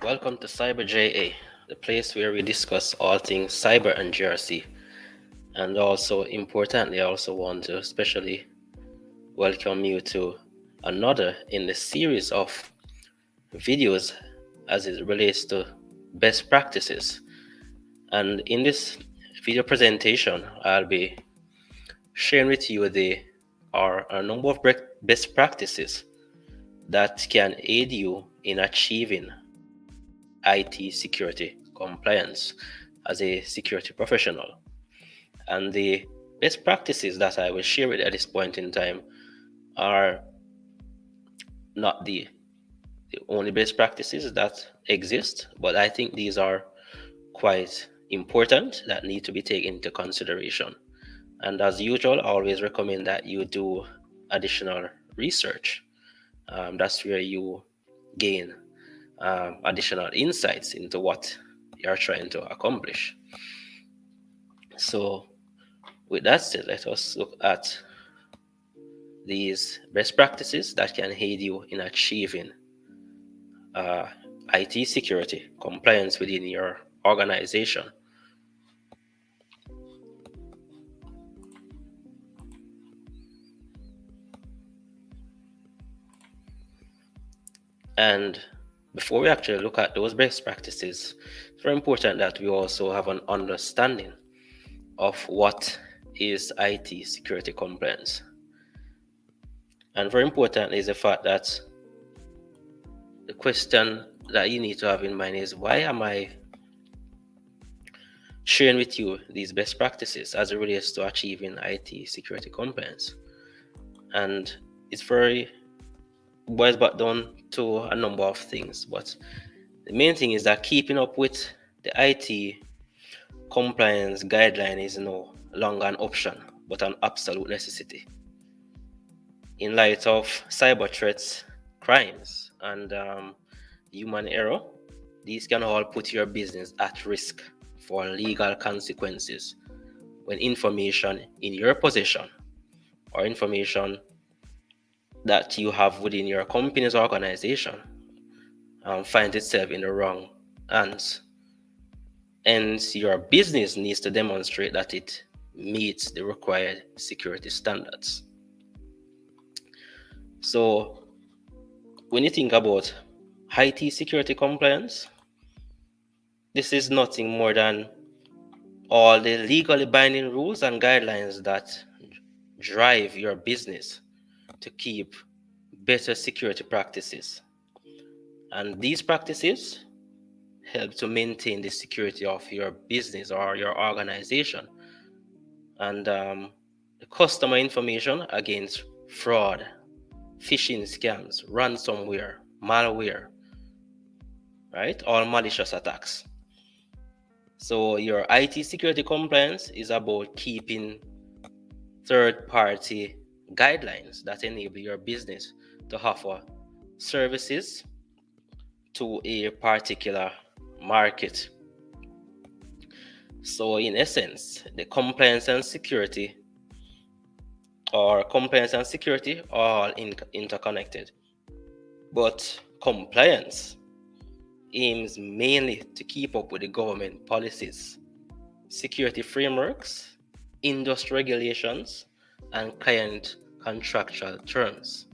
Welcome to Cyber JA, the place where we discuss all things cyber and GRC. And also, importantly, I also want to especially welcome you to another in the series of videos as it relates to best practices. And in this video presentation, I'll be sharing with you a number of best practices that can aid you in achieving IT security compliance as a security professional. And the best practices that I will share with you at this point in time are not the only best practices that exist, but I think these are quite important that need to be taken into consideration. And as usual, I always recommend that you do additional research. That's where you gain additional insights into what you're trying to accomplish. So, with that said, let us look at these best practices that can aid you in achieving IT security compliance within your organization. And before we actually look at those best practices, it's very important that we also have an understanding of what is IT security compliance. And very important is the fact that the question that you need to have in mind is, why am I sharing with you these best practices as it relates to achieving IT security compliance? And it's very boils back down to a number of things, but the main thing is that keeping up with the IT compliance guideline is no longer an option, but an absolute necessity. In light of cyber threats, crimes, and human error, these can all put your business at risk for legal consequences when information in your possession or information that you have within your company's organization finds itself in the wrong hands. And your business needs to demonstrate that it meets the required security standards. So, when you think about IT security compliance, this is nothing more than all the legally binding rules and guidelines that drive your business to keep better security practices. And these practices help to maintain the security of your business or your organization and the customer information against fraud, phishing scams, ransomware, malware, right? All malicious attacks. So your IT security compliance is about keeping third-party guidelines that enable your business to offer services to a particular market. So in essence, the compliance and security are all interconnected. But compliance aims mainly to keep up with the government policies, security frameworks, industry regulations, and client contractual terms.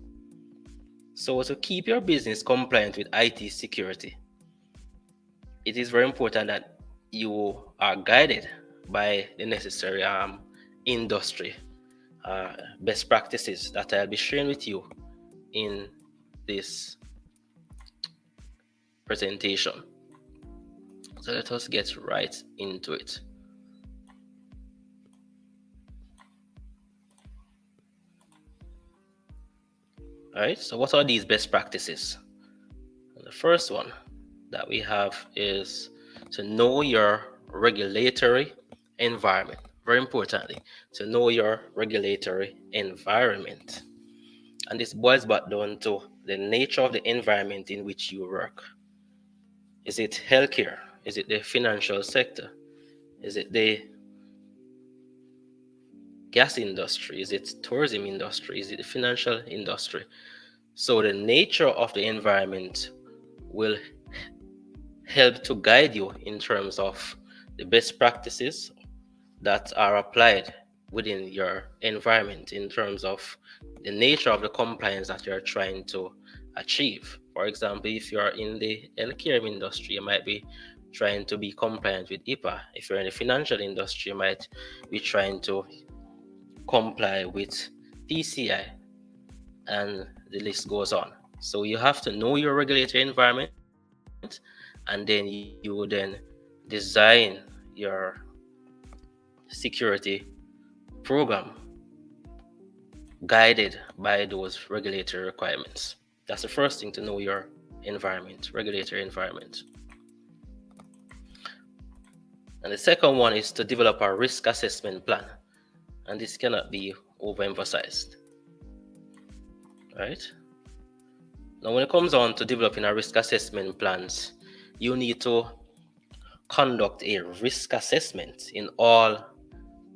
So to keep your business compliant with IT security, it is very important that you are guided by the necessary industry best practices that I'll be sharing with you in this presentation. So let us get right into it. All right, so what are these best practices? The first one that we have is to know your regulatory environment. Very importantly, to know your regulatory environment. And this boils back down to the nature of the environment in which you work. Is it healthcare? Is it the financial sector? Is it the gas industry? Is it tourism industry? Is it the financial industry? So the nature of the environment will help to guide you in terms of the best practices that are applied within your environment in terms of the nature of the compliance that you're trying to achieve. For example, if you're in the healthcare industry, you might be trying to be compliant with HIPAA. If you're in the financial industry, you might be trying to comply with PCI, and the list goes on. So you have to know your regulatory environment, and then you will then design your security program guided by those regulatory requirements. That's the first thing, to know your environment, regulatory environment. And the second one is to develop a risk assessment plan. And this cannot be overemphasized. Right? Now, when it comes on to developing a risk assessment plans, you need to conduct a risk assessment in all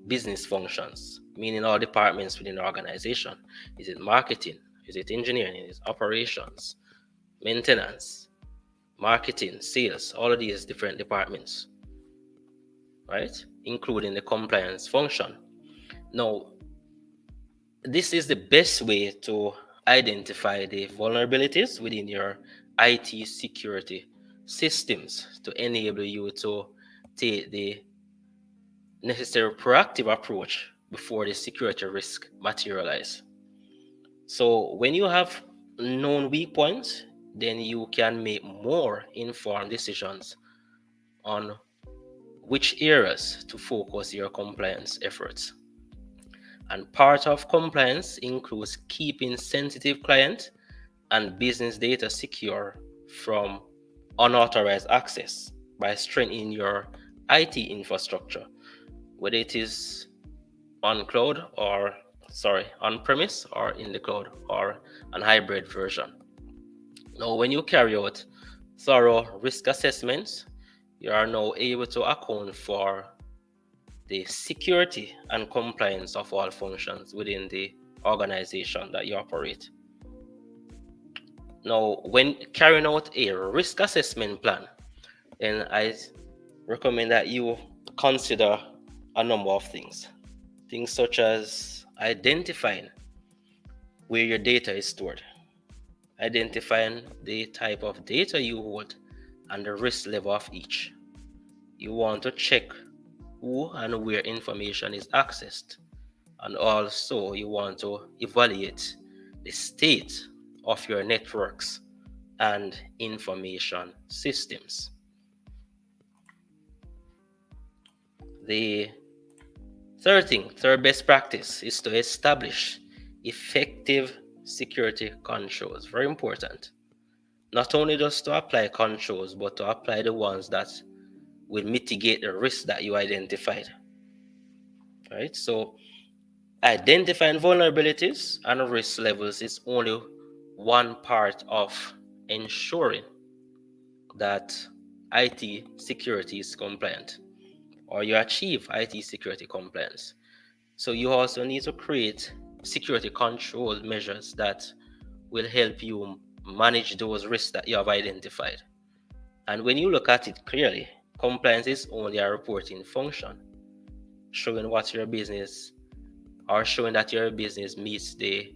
business functions, meaning all departments within the organization. Is it marketing? Is it engineering? Is it operations, maintenance, marketing, sales? All of these different departments, right? Including the compliance function. Now, this is the best way to identify the vulnerabilities within your IT security systems to enable you to take the necessary proactive approach before the security risk materialize. So when you have known weak points, then you can make more informed decisions on which areas to focus your compliance efforts. And part of compliance includes keeping sensitive client and business data secure from unauthorized access by strengthening your IT infrastructure, whether it is on premise or in the cloud or an hybrid version. Now, when you carry out thorough risk assessments, you are now able to account for the security and compliance of all functions within the organization that you operate. Now, when carrying out a risk assessment plan, then I recommend that you consider a number of things. Things such as identifying where your data is stored, identifying the type of data you hold, and the risk level of each. You want to check who and where information is accessed, and also you want to evaluate the state of your networks and information systems. The third best practice is to establish effective security controls. Very important. Not only just to apply controls, but to apply the ones that will mitigate the risk that you identified. Right? So identifying vulnerabilities and risk levels is only one part of ensuring that IT security is compliant, or you achieve IT security compliance. So you also need to create security control measures that will help you manage those risks that you have identified. And when you look at it clearly, compliance is only a reporting function, showing what your business, or showing that your business meets the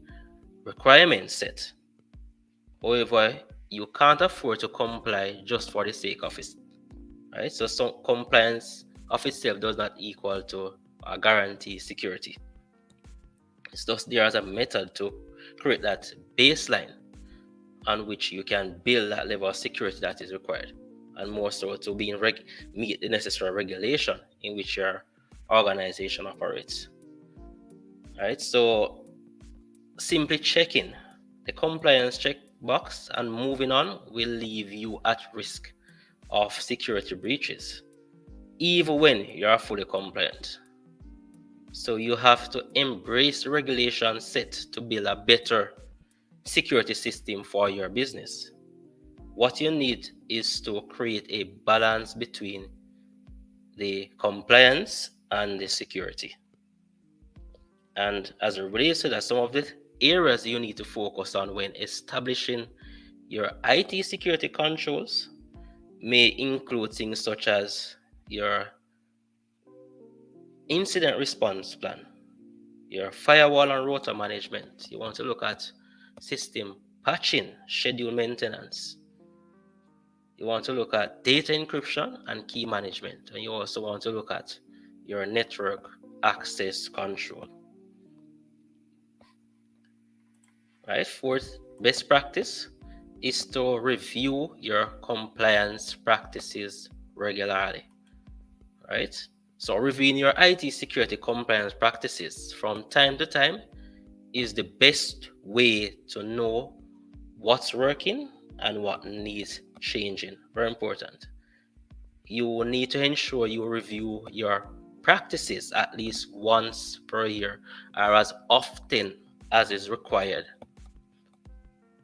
requirements set. However, you can't afford to comply just for the sake of it. Right? So some compliance of itself does not equal to a guarantee security. It's just there as a method to create that baseline on which you can build that level of security that is required, and more so to meet the necessary regulation in which your organization operates. Right? So simply checking the compliance checkbox and moving on will leave you at risk of security breaches, even when you are fully compliant. So you have to embrace the regulation set to build a better security system for your business. What you need is to create a balance between the compliance and the security. And as it relates to that, some of the areas you need to focus on when establishing your IT security controls may include things such as your incident response plan, your firewall and router management. You want to look at system patching, schedule maintenance. You want to look at data encryption and key management. And you also want to look at your network access control. Right? Fourth best practice is to review your compliance practices regularly. Right? So reviewing your IT security compliance practices from time to time is the best way to know what's working and what needs changing. Very important. You need to ensure you review your practices at least once per year or as often as is required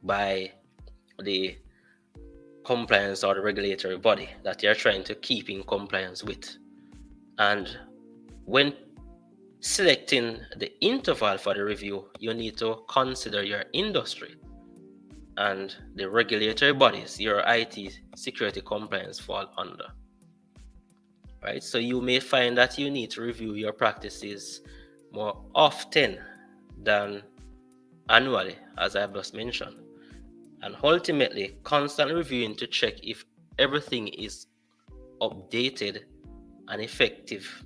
by the compliance or the regulatory body that you're trying to keep in compliance with. And when selecting the interval for the review, you need to consider your industry and the regulatory bodies your IT security compliance fall under. Right? So you may find that you need to review your practices more often than annually, as I've just mentioned. And ultimately, constantly reviewing to check if everything is updated and effective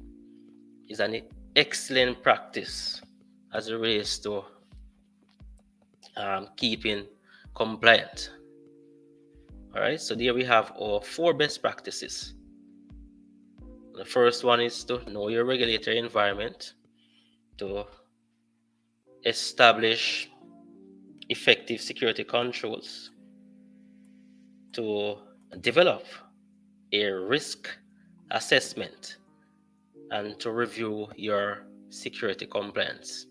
is an excellent practice as it relates to keeping compliant. All right, so there we have our 4 best practices. The first one is to know your regulatory environment, to establish effective security controls, to develop a risk assessment, and to review your security compliance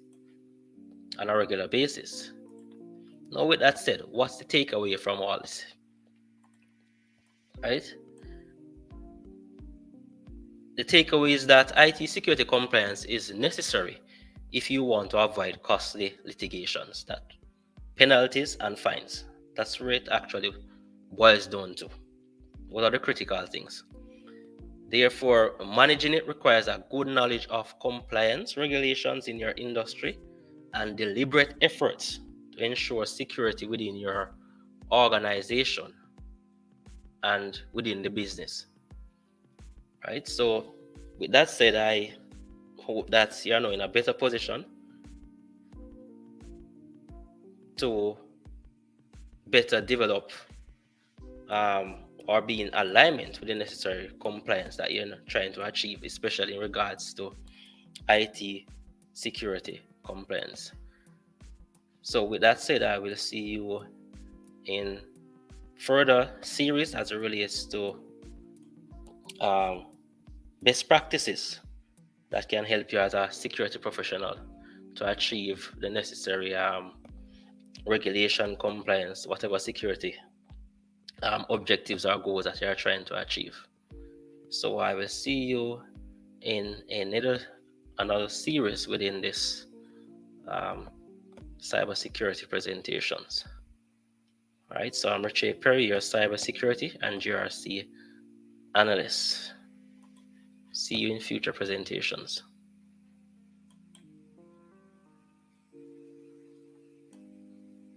on a regular basis. Now, with that said, what's the takeaway from all this? Right? The takeaway is that IT security compliance is necessary if you want to avoid costly litigations, that penalties and fines. That's where it actually boils down to. What are the critical things? Therefore, managing it requires a good knowledge of compliance regulations in your industry and deliberate efforts to ensure security within your organization and within the business. Right? So, with that said, I hope that you're now in a better position to better develop or be in alignment with the necessary compliance that you're trying to achieve, especially in regards to IT security compliance. So with that said, I will see you in further series as it relates to best practices that can help you as a security professional to achieve the necessary regulation, compliance, whatever security objectives or goals that you're trying to achieve. So I will see you in another series within this cybersecurity presentations. All right, so I'm Richard Perry, your cybersecurity and GRC analyst. See you in future presentations.